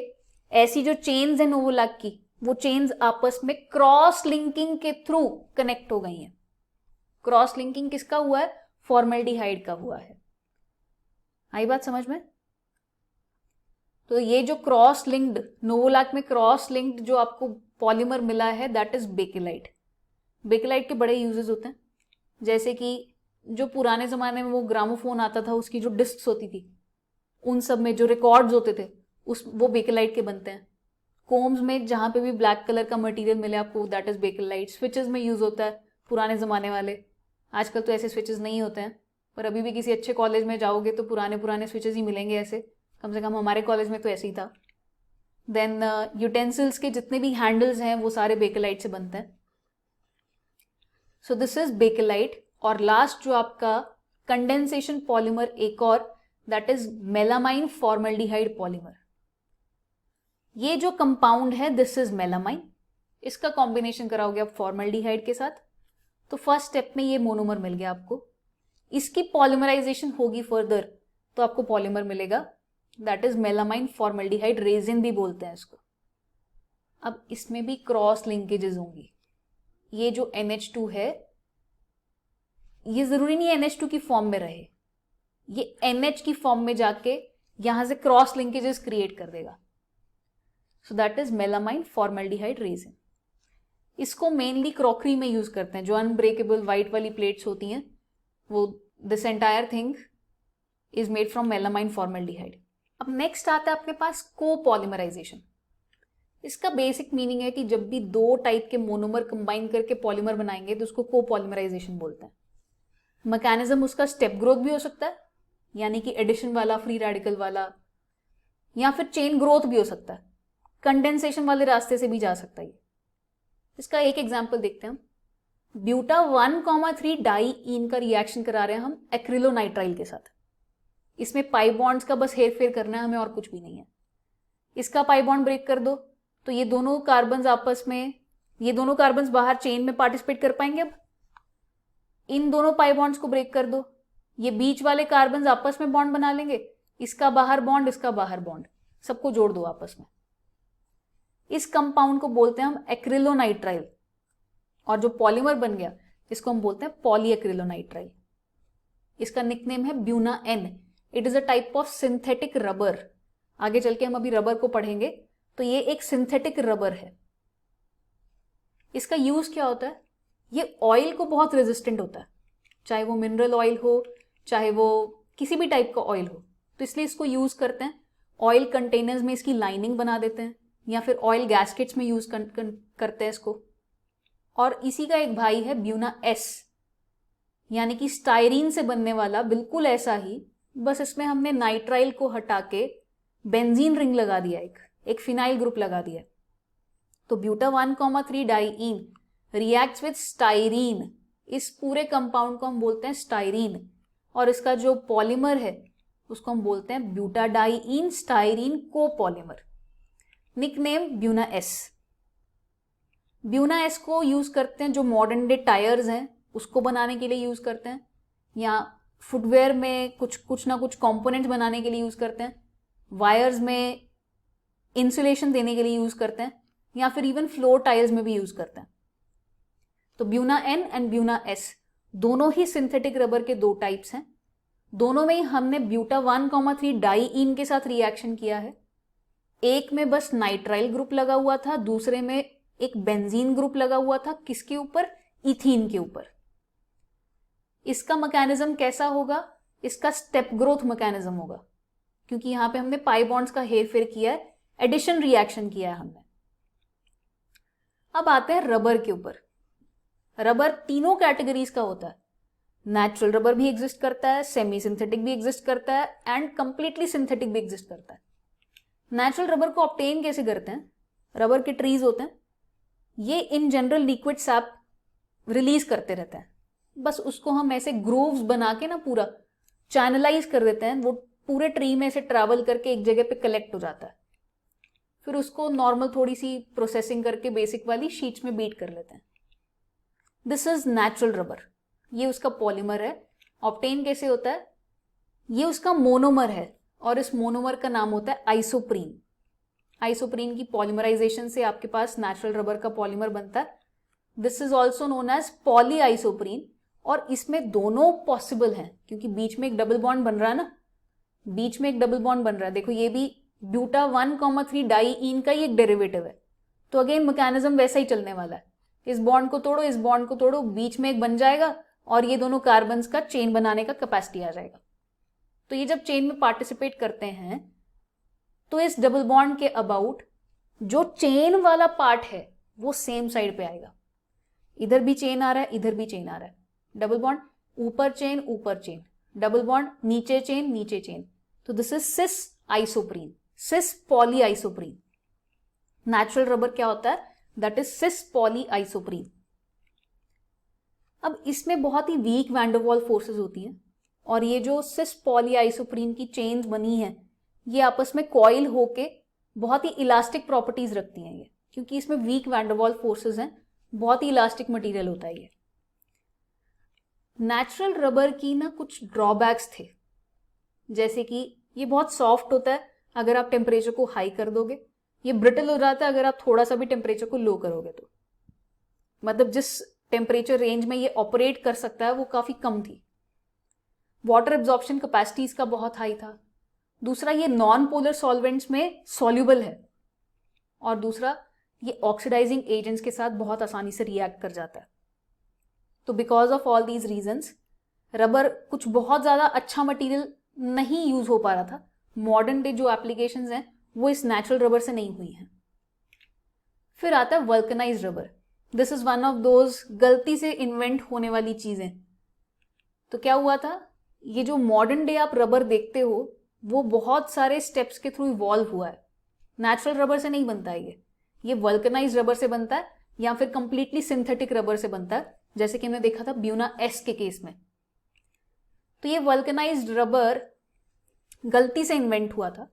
ऐसी जो चेन्स है नोवोलैक की, वो चेन्स आपस में क्रॉस लिंकिंग के थ्रू कनेक्ट हो गई हैं। क्रॉस लिंकिंग किसका हुआ है? फॉर्मल्डिहाइड का हुआ है। आई बात समझ में? तो ये जो क्रॉस लिंक्ड, नोवोलैक में क्रॉस लिंक्ड जो आपको पॉलीमर मिला है, दैट इज बेकेलाइट। बेकेलाइट के बड़े यूजेस होते हैं, जैसे कि जो पुराने जमाने में वो ग्रामोफोन आता था, उसकी जो डिस्क्स होती थी, उन सब में जो रिकॉर्ड्स होते थे वो बेकेलाइट के बनते हैं। कोम्स में जहां पे भी ब्लैक कलर का मटेरियल मिले आपको, दैट इज बेकेलाइट। स्विचेस में यूज होता है पुराने जमाने वाले, आजकल तो ऐसे स्विचेस नहीं होते हैं, पर अभी भी किसी अच्छे कॉलेज में जाओगे तो पुराने पुराने स्विचेस ही मिलेंगे ऐसे, कम से कम हमारे कॉलेज में तो ऐसे ही था। देन यूटेंसिल्स के जितने भी हैंडल्स हैं वो सारे बेकेलाइट से बनते हैं। So this is bakelite. और लास्ट जो आपका कंडेंसेशन पॉलीमर एक और, that is melamine formaldehyde polymer. ये जो कंपाउंड है दिस इज मेलामाइन, इसका कॉम्बिनेशन कराओगे आप फॉर्मल्डिहाइड के साथ, तो फर्स्ट स्टेप में ये मोनोमर मिल गया आपको। इसकी पॉलीमराइजेशन होगी फर्दर तो आपको पॉलीमर मिलेगा, that is melamine formaldehyde resin भी बोलते हैं इसको। अब इसमें भी क्रॉस लिंकेजेस होंगी। ये जो NH2 है, ये जरूरी नहीं NH2 की फॉर्म में रहे, ये NH की फॉर्म में जाके यहां से क्रॉस लिंकेजेस क्रिएट कर देगा। So that is melamine formaldehyde resin. इसको मेनली क्रॉकरी में यूज करते हैं, जो अनब्रेकेबल व्हाइट वाली प्लेट्स होती हैं, वो this entire thing is made from melamine formaldehyde. अब नेक्स्ट आता है आपके पास कोपॉलीमराइजेशन। इसका बेसिक मीनिंग है कि जब भी दो टाइप के मोनोमर कंबाइन करके पॉलीमर बनाएंगे तो उसको कोपॉलीमराइजेशन बोलते हैं। मैकेनिज्म उसका स्टेप ग्रोथ भी हो सकता है, यानी कि एडिशन वाला, फ्री रेडिकल वाला, या फिर चेन ग्रोथ भी हो सकता है, कंडेंसेशन वाले रास्ते से भी जा सकता है। इसका एक एग्जांपल देखते हैं हम। ब्यूटा 1,3 डाईईन का रिएक्शन करा रहे हैं हम एक्रिलोनाइट्राइल के साथ। इसमें पाई बॉन्ड्स का बस हेर फेर करना है हमें, और कुछ भी नहीं है। इसका पाई बॉन्ड ब्रेक कर दो तो ये दोनों कार्बन्स आपस में, ये दोनों कार्बन्स बाहर चेन में पार्टिसिपेट कर पाएंगे। अब इन दोनों पाई बॉन्ड्स को ब्रेक कर दो, ये बीच वाले कार्बन्स आपस में बॉन्ड बना लेंगे, इसका बाहर बॉन्ड, इसका बाहर बॉन्ड, सबको जोड़ दो आपस में। इस कंपाउंड को बोलते हैं हम एक्रिलोनाइट्राइल, और जो पॉलीमर बन गया इसको हम बोलते हैं पॉलीएक्रिलोनाइट्राइल। इसका निकनेम है Buena N। It is a type of synthetic rubber. आगे चल के हम अभी रबर को पढ़ेंगे, तो ये एक सिंथेटिक रबर है। इसका यूज क्या होता है? ये ऑयल को बहुत रेजिस्टेंट होता है, चाहे वो मिनरल ऑयल हो, चाहे वो किसी भी टाइप का ऑयल हो, तो इसलिए इसको यूज करते हैं। ऑयल कंटेनर्स में इसकी लाइनिंग बना देते हैं, या फिर ऑयल गैस्केट्स में यूज करते हैं इसको। और इसी का एक भाई है ब्यूना S। यानी कि स्टायरीन से बनने वाला बिल्कुल ऐसा ही, बस इसमें हमने नाइट्राइल को हटा के बेंजीन रिंग लगा दिया, एक फिनाइल ग्रुप लगा दिया। तो buta 1,3 diene reacts with styrene, इस पूरे कंपाउंड को हम बोलते हैं स्टायरीन, और इसका जो पॉलीमर है उसको हम बोलते हैं butadiene styrene copolymer, nickname Buna S. Buna S को यूज करते हैं जो मॉडर्न डे टायर्स हैं उसको बनाने के लिए यूज करते हैं, या फुटवेयर में कुछ ना कुछ कंपोनेंट्स बनाने के लिए यूज करते हैं, वायर्स में इंसुलेशन देने के लिए यूज करते हैं, या फिर इवन फ्लोर टाइल्स में भी यूज करते हैं। तो Buna N and Buna S दोनों ही सिंथेटिक रबर के दो टाइप्स हैं। दोनों में ही हमने ब्यूटा 1,3 डाइईन के साथ रिएक्शन किया है। एक में बस नाइट्राइल ग्रुप लगा हुआ था, दूसरे में एक बेंजीन ग्रुप लगा हुआ था। किसके ऊपर? इथीन के ऊपर। इसका मैकेनिज्म कैसा होगा? इसका स्टेप ग्रोथ मैकेनिज्म होगा, क्योंकि यहां पे हमने पाई बॉन्ड्स का हेरफेर किया है, एडिशन रिएक्शन किया है हमने। अब आते हैं रबर के ऊपर। रबर तीनों कैटेगरीज का होता है। नेचुरल रबर भी एग्जिस्ट करता है, सेमी सिंथेटिक भी एग्जिस्ट करता है, एंड कंप्लीटली सिंथेटिक भी एग्जिस्ट करता है। नेचुरल रबर को ऑब्टेन कैसे करते हैं? रबर के ट्रीज होते हैं, ये in general liquid SAP release करते रहते हैं। बस उसको हम ऐसे ग्रूव्स बना के ना पूरा चैनलाइज कर देते हैं, वो पूरे ट्री में से ट्रैवल करके एक जगह पे कलेक्ट हो जाता है। फिर उसको नॉर्मल थोड़ी सी प्रोसेसिंग करके बेसिक वाली शीट्स में बीट कर लेते हैं। This is natural rubber. ये उसका पॉलीमर है। ऑब्टेन कैसे होता है? ये उसका मोनोमर है, और इस मोनोमर का नाम होता है आइसोप्रीन। आइसोप्रीन की पॉलीमराइजेशन से आपके पास नेचुरल रबर का पॉलीमर बनता है। This is also known as poly isoprene, और इसमें दोनों पॉसिबल हैं, क्योंकि बीच में एक डबल बॉन्ड बन रहा है ना, बीच में एक डबल बॉन्ड बन रहा है। देखो ये भी ब्यूटा 1,3 डाइईन का ही एक डेरिवेटिव है, तो अगेन मैकेनिज्म वैसा ही चलने वाला है। इस बॉन्ड को तोड़ो, इस बॉन्ड को तोड़ो, बीच में एक बन जाएगा, और ये दोनों कार्बन्स का चेन बनाने का कैपेसिटी आ जाएगा। तो ये जब चेन में पार्टिसिपेट करते हैं तो इस डबल बॉन्ड के अबाउट जो चेन वाला पार्ट है वो सेम साइड पे आएगा। इधर भी चेन आ रहा है, इधर भी चेन आ रहा है। डबल बॉन्ड ऊपर चेन, डबल बॉन्ड नीचे चेन। तो this is cis isoprene, cis poly isoprene. Natural rubber क्या होता है? That is cis poly isoprene. अब इसमें बहुत ही वीक वैंडरवॉल फोर्सेस होती हैं, और ये जो सिस पॉली आइसोप्रीन की चेन्स बनी हैं ये आपस में कॉइल होके बहुत ही इलास्टिक प्रॉपर्टीज रखती हैं ये, क्योंकि इसमें वीक वैंडरवॉल फोर्सेस हैं, बहुत ही इलास्टिक मटेरियल होता है ये। नेचुरल रबर की ना कुछ ड्रॉबैक्स थे, जैसे कि ये बहुत सॉफ्ट होता है अगर आप टेम्परेचर को हाई कर दोगे, ये ब्रिटल हो जाता है अगर आप थोड़ा सा भी टेम्परेचर को लो करोगे तो। मतलब जिस टेम्परेचर रेंज में ये ऑपरेट कर सकता है वो काफी कम थी। वाटर एब्जॉर्प्शन कैपेसिटी इसका बहुत हाई था। दूसरा, ये नॉन पोलर सॉल्वेंट्स में सॉल्युबल है, और दूसरा ये ऑक्सीडाइजिंग एजेंट्स के साथ बहुत आसानी से रिएक्ट कर जाता है। तो because of all these reasons rubber कुछ बहुत ज्यादा अच्छा मटेरियल नहीं यूज हो पा रहा था। मॉडर्न डे जो एप्लीकेशंस हैं वो इस नेचुरल रबर से नहीं हुई हैं। फिर आता है vulcanised rubber. This is one of those गलती से इन्वेंट होने वाली चीजें। तो क्या हुआ था, ये जो मॉडर्न डे आप रबर देखते हो वो बहुत सारे स्टेप्स के थ्रू इवॉल्व हुआ है। नेचुरल रबर से नहीं बनता है ये वल्कनाइज्ड रबर से बनता है, या फिर कंप्लीटली सिंथेटिक रबर से बनता है, जैसे कि हमने देखा था ब्यूना एस के केस में। तो ये वल्कनाइज्ड रबर गलती से इन्वेंट हुआ था।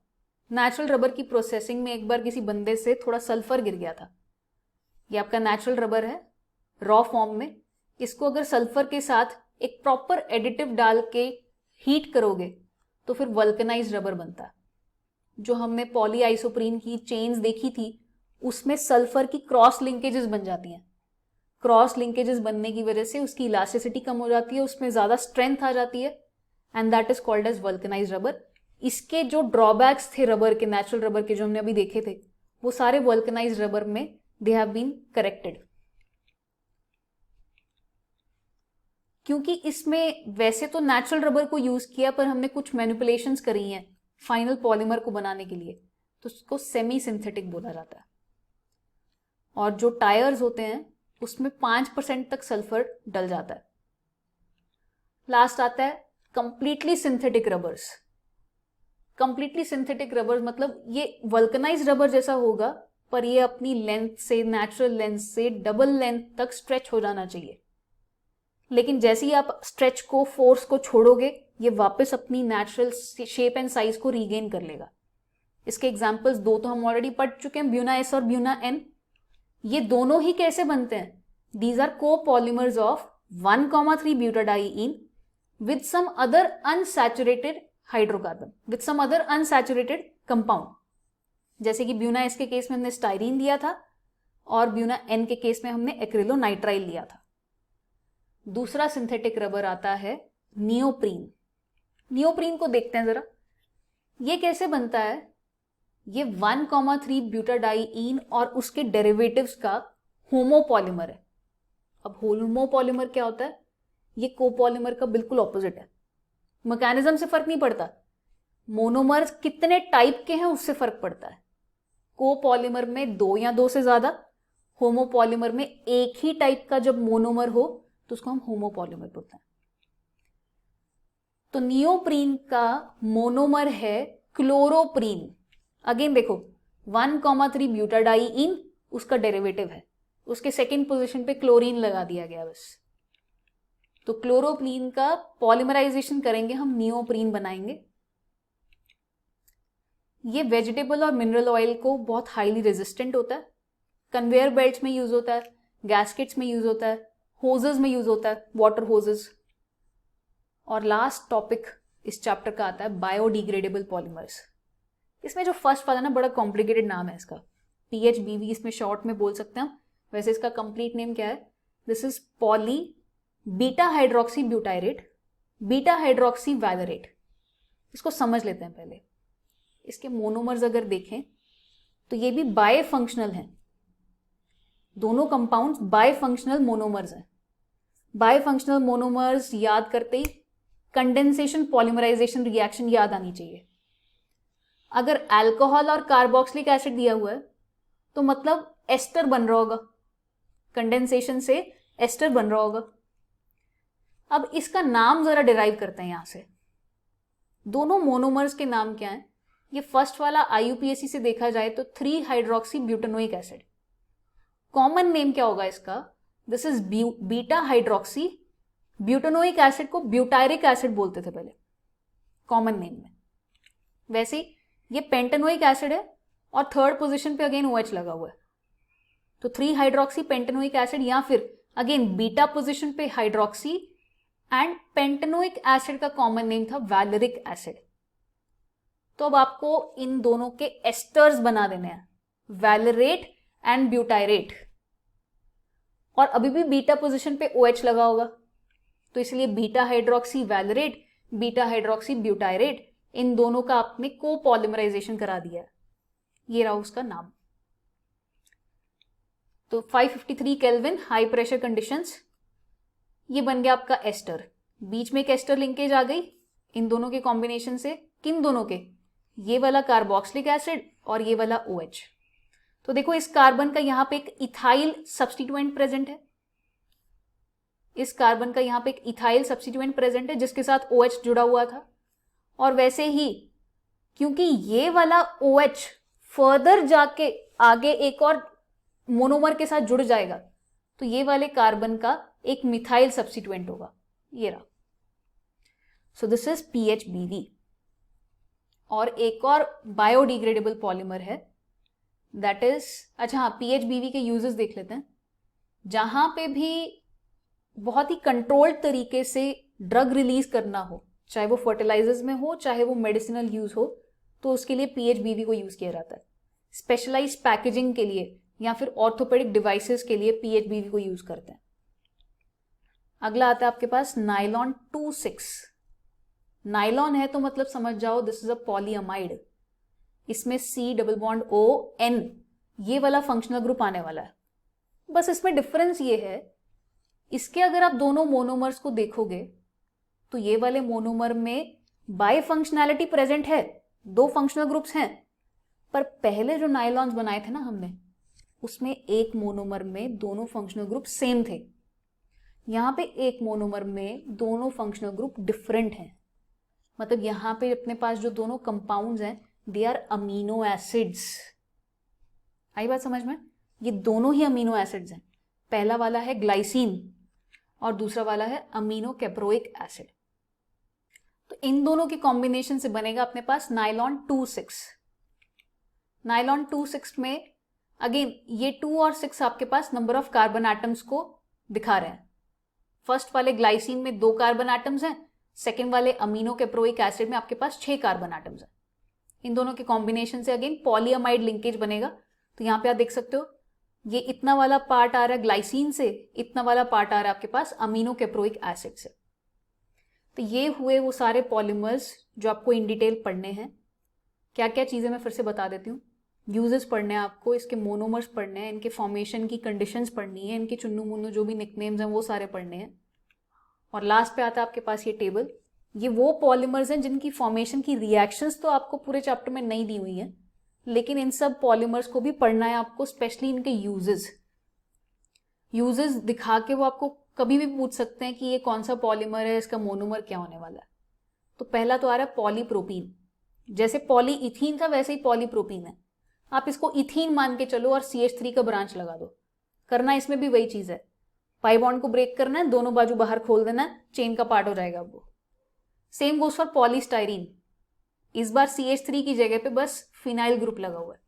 नेचुरल रबर की प्रोसेसिंग में एक बार किसी बंदे से थोड़ा सल्फर गिर गया था। ये आपका नेचुरल रबर है रॉ फॉर्म में, इसको अगर सल्फर के साथ एक प्रॉपर एडिटिव डाल के हीट करोगे तो फिर वल्कनाइज्ड रबर बनता है। जो हमने पॉली आइसोप्रीन की चेन्स देखी थी उसमें सल्फर की क्रॉस लिंकेजेस बन जाती हैं। क्रॉस लिंकेजेस बनने की वजह से उसकी इलास्टिसिटी कम हो जाती है, उसमें ज्यादा स्ट्रेंथ आ जाती है, and that is called as vulcanised rubber. इसके जो ड्रॉबैक्स थे रबर के, नेचुरल रबर के जो हमने अभी देखे थे, वो सारे वल्कनाइज्ड रबर में दे हैव बीन करेक्टेड। क्योंकि इसमें वैसे तो नेचुरल रबर को यूज किया, पर हमने कुछ मैनिपुलेशंस करी हैं फाइनल पॉलीमर को बनाने के लिए, तो उसको सेमी सिंथेटिक बोला जाता है। और जो टायर्स होते हैं उसमें 5% तक सल्फर डल जाता है। लास्ट आता है completely synthetic rubbers. Completely synthetic rubbers मतलब ये वल्कनाइज रबर जैसा होगा, पर ये अपनी लेंथ से, नेचुरल लेंथ से डबल लेंथ तक स्ट्रेच हो जाना चाहिए। लेकिन जैसे ही आप स्ट्रेच को, फोर्स को छोड़ोगे, ये वापस अपनी नेचुरल शेप एंड साइज को रीगेन कर लेगा। इसके एग्जाम्पल्स दो तो हम ऑलरेडी पढ़ चुके हैं, ब्यूना एस और ब्यूना एन। ये दोनों ही कैसे बनते हैं? These are copolymers of 1,3 butadiene with some other unsaturated hydrocarbon, with some other unsaturated compound। जैसे कि ब्यूना एस के केस में हमने स्टाइरीन लिया था और ब्यूना एन के केस में हमने एक्रिलोनाइट्राइल लिया था। दूसरा सिंथेटिक रबर आता है नियोप्रीन। नियोप्रीन को देखते हैं जरा, ये कैसे बनता है? ये 1,3 ब्यूटाडाइईन और उसके डेरिवेटिव्स का होमोपॉलीमर है। अब होमोपॉलीमर क्या होता है? ये कोपॉलीमर का बिल्कुल ऑपोजिट है। मैकेनिज्म से फर्क नहीं पड़ता, मोनोमर्स कितने टाइप के हैं उससे फर्क पड़ता है। कोपॉलीमर में 2 या 2 से ज्यादा, होमोपॉलीमर में एक ही टाइप का जब मोनोमर हो तो उसको हम होमोपॉलीमर बोलते हैं। तो नियोप्रीन का मोनोमर है क्लोरोप्रीन। अगेन देखो 1,3 ब्यूटाडाइईन उसका डेरिवेटिव है, उसके सेकेंड पोजीशन पे क्लोरीन लगा दिया गया बस। तो क्लोरोप्रीन का पॉलीमराइजेशन करेंगे हम, नियोप्रीन बनाएंगे। ये वेजिटेबल और मिनरल ऑयल को बहुत हाईली रेजिस्टेंट होता है, कन्वेयर बेल्ट्स में यूज होता है, गैस्केट्स में यूज होता है, होजेस में यूज होता है, वाटर होजेस। और लास्ट टॉपिक इस चैप्टर का आता है बायोडिग्रेडेबल पॉलीमर्स। इसमें जो फर्स्ट वाला ना बड़ा कॉम्प्लिकेटेड नाम है इसका, PHBV इसमें शॉर्ट में बोल सकते हैं। वैसे इसका कंप्लीट नेम क्या है? This is poly beta hydroxy butyrate, beta hydroxy valerate. इसको समझ लेते हैं पहले। इसके मोनोमर्स अगर देखें तो ये भी बायफंक्शनल हैं, दोनों कंपाउंड्स बायफंक्शनल मोनोमर्स हैं। बायफंक्शनल मोनोमर्स याद करते ही कंडेंसेशन पॉलीमराइजेशन रिएक्शन याद आनी चाहिए। अगर अल्कोहल और कार्बोक्सिलिक एसिड दिया हुआ है तो मतलब एस्टर बन रहा होगा, कंडेंसेशन से एस्टर बन रहा होगा। अब इसका नाम जरा डिराइव करते हैं यहां से। दोनों मोनोमर्स के नाम क्या हैं? ये फर्स्ट वाला IUPAC से देखा जाए तो 3 hydroxy butanoic acid. Common name क्या होगा इसका? This is beta hydroxy butanoic acid को ब्यूटायरिक एसिड बोलते थे पहले कॉमन नेम में। वैसे ये पेंटेनोइक एसिड है और थर्ड पोजीशन पे अगेन OH लगा हुआ है, तो 3 हाइड्रोक्सी पेंटेनोइक एसिड, या फिर अगेन बीटा पोजीशन पे हाइड्रोक्सी एंड पेंटेनोइक एसिड का कॉमन नेम था वैलेरिक एसिड। तो अब आपको इन दोनों के एस्टर्स बना देने हैं, वैलेरेट एंड ब्यूटायरेट। और अभी भी बीटा पोजीशन पे OH लगा होगा, तो इसलिए beta hydroxy valerate, beta hydroxy butyrate, इन दोनों का आपने कोपॉलीमराइजेशन करा दिया है। ये रहा उसका नाम। तो 553 केल्विन हाई प्रेशर कंडीशंस, ये बन गया आपका एस्टर। बीच में एक एस्टर लिंकेज आ गई इन दोनों के कॉम्बिनेशन से। किन दोनों के? ये वाला कार्बोक्सिलिक एसिड और ये वाला OH। तो देखो इस कार्बन का यहां पे एक इथाइल सब्स्टिट्यूएंट प्रेजेंट है, इस कार्बन का यहां पे एक इथाइल सब्स्टिट्यूएंट प्रेजेंट है जिसके साथ OH जुड़ा हुआ था। और वैसे ही क्योंकि ये वाला OH फर्दर जाके आगे एक और मोनोमर के साथ जुड़ जाएगा, तो ये वाले कार्बन का एक मिथाइल सब्स्टिट्यूएंट होगा, ये रहा। So this is PHBV। और एक और बायोडिग्रेडेबल पॉलीमर है, दैट इज, अच्छा हाँ, PHBV के यूजेस देख लेते हैं। जहां पे भी बहुत ही कंट्रोल्ड तरीके से ड्रग रिलीज करना हो, चाहे वो फर्टिलाइजर्स में हो चाहे वो मेडिसिनल यूज हो, तो उसके लिए PHBV को यूज किया जाता है। स्पेशलाइज्ड पैकेजिंग के लिए या फिर ऑर्थोपेडिक डिवाइसेस के लिए PHBV को यूज करते हैं। अगला आता है आपके पास नाइलॉन 2,6। नाइलॉन है तो मतलब समझ जाओ दिस इज अ पॉलीअमाइड। इसमें C++O+N ये वाला फंक्शनल ग्रुप आने वाला है। बस इसमें डिफरेंस ये है, इसके अगर आप दोनों मोनोमर्स को देखोगे तो ये वाले मोनोमर में बाय फंक्शनैलिटी प्रेजेंट है, 2 फंक्शनल ग्रुप्स हैं। पर पहले जो नाइलॉन्स बनाए थे ना हमने, उसमें एक मोनोमर में दोनों फंक्शनल ग्रुप सेम थे। यहाँ पे एक मोनोमर में दोनों फंक्शनल ग्रुप डिफरेंट हैं, मतलब यहाँ पे अपने पास जो दोनों कंपाउंड्स हैं दे आर अमीनो एसिड्स। आई बात समझ में? ये दोनों ही अमीनो एसिड्स हैं। पहला वाला है ग्लाइसिन और दूसरा वाला है अमीनो कैप्रोइक एसिड। तो इन दोनों के कॉम्बिनेशन से बनेगा अपने पास नाइलॉन 2,6। नाइलॉन 2,6 में अगेन ये 2 और 6 आपके पास नंबर ऑफ कार्बन एटम्स को दिखा रहे हैं। फर्स्ट वाले ग्लाइसिन में 2 कार्बन एटम्स हैं, सेकेंड वाले अमीनो कैप्रोइक एसिड में आपके पास 6 कार्बन एटम्स हैं। इन दोनों के कॉम्बिनेशन से अगेन पॉलीअमाइड लिंकेज बनेगा। तो यहाँ पे आप देख सकते हो ये इतना वाला पार्ट आ रहा है ग्लाइसिन से, इतना वाला पार्ट आ रहा है आपके पास अमीनो कैप्रोइक एसिड से। तो ये हुए वो सारे पॉलीमर्स जो आपको इन डिटेल पढ़ने हैं। क्या क्या चीज़ें मैं फिर से बता देती हूँ। यूजेस पढ़ने हैं आपको, इसके मोनोमर्स पढ़ने हैं, इनके फॉर्मेशन की कंडीशंस पढ़नी है, इनके चुन्नू मुन्नू जो भी निकनेम्स हैं वो सारे पढ़ने हैं। और लास्ट पे आता है आपके पास ये टेबल। ये वो पॉलीमर्स हैं जिनकी फॉर्मेशन की रिएक्शंस तो आपको पूरे चैप्टर में नहीं दी हुई हैं, लेकिन इन सब पॉलीमर्स को भी पढ़ना है आपको, स्पेशली इनके यूजेस दिखा के वो आपको कभी भी पूछ सकते हैं कि ये कौन सा पॉलीमर है, इसका मोनोमर क्या होने वाला है। तो पहला तो आ रहा है पॉलीप्रोपीन। जैसे पॉलीइथीन था वैसे ही पॉलीप्रोपीन है। आप इसको इथीन मान के चलो और CH3 का ब्रांच लगा दो। करना इसमें भी वही चीज है, पाई बॉन्ड को ब्रेक करना है, दोनों बाजू बाहर खोल देना है, चेन का पार्ट हो जाएगा वो। Same goes for polystyrene. इस बार CH3 की जगह पे बस फिनाइल ग्रुप लगा हुआ है।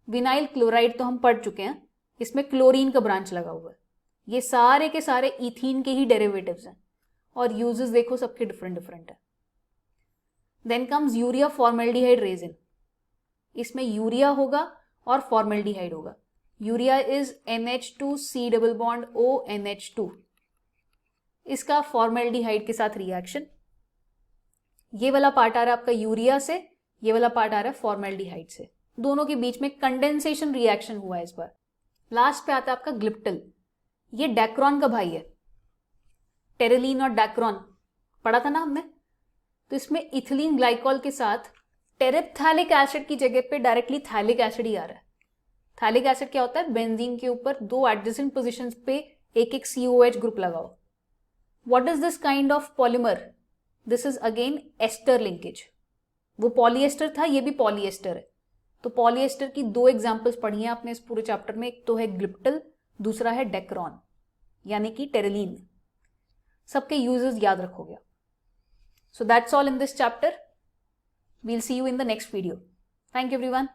विनाइल क्लोराइड तो हम पढ़ चुके हैं, इसमें क्लोरीन का ब्रांच लगा हुआ है। ये सारे के सारे इथीन के ही डेरिवेटिव्स हैं और यूजेस देखो सबके डिफरेंट डिफरेंट है। Then comes urea formaldehyde resin. इसमें यूरिया होगा और फॉर्मेल्डिहाइड होगा। Urea is NH2C double bond ONH2। इसका फॉर्मेल्डिहाइड के साथ रिएक्शन, ये वाला पार्ट आ रहा है आपका यूरिया से, ये वाला पार्ट आ रहा है फॉर्मेल्डिहाइड से। दोनों के बीच में कंडेंसेशन रिएक्शन हुआ है इस बार। लास्ट पे आता है आपका ग्लिप्टल। ये डैक्रॉन का भाई है। टेरेलीन और डैक्रॉन पढ़ा था ना हमने। तो इसमें इथिलीन ग्लाइकॉल के साथ टेरेप्थैलिक एसिड की जगह पे डायरेक्टली थैलिक एसिड ही आ रहा है। थैलिक एसिड क्या होता है? बेंजीन के ऊपर 2 एडजेसेंट पोजीशंस पे एक एक COH ग्रुप लगाओ। What is this kind of polymer? This is again ester linkage. वो पॉलीएस्टर था, ये भी पॉलीएस्टर है। तो पॉलीएस्टर की 2 एग्जांपल्स पढ़ी हैं आपने इस पूरे चैप्टर में। एक तो है ग्लिप्टल, दूसरा है डेक्रॉन यानी कि टेरेलीन। सबके यूजेस याद रखोगे। So that's all in this chapter. We'll see you in the next video. Thank you everyone.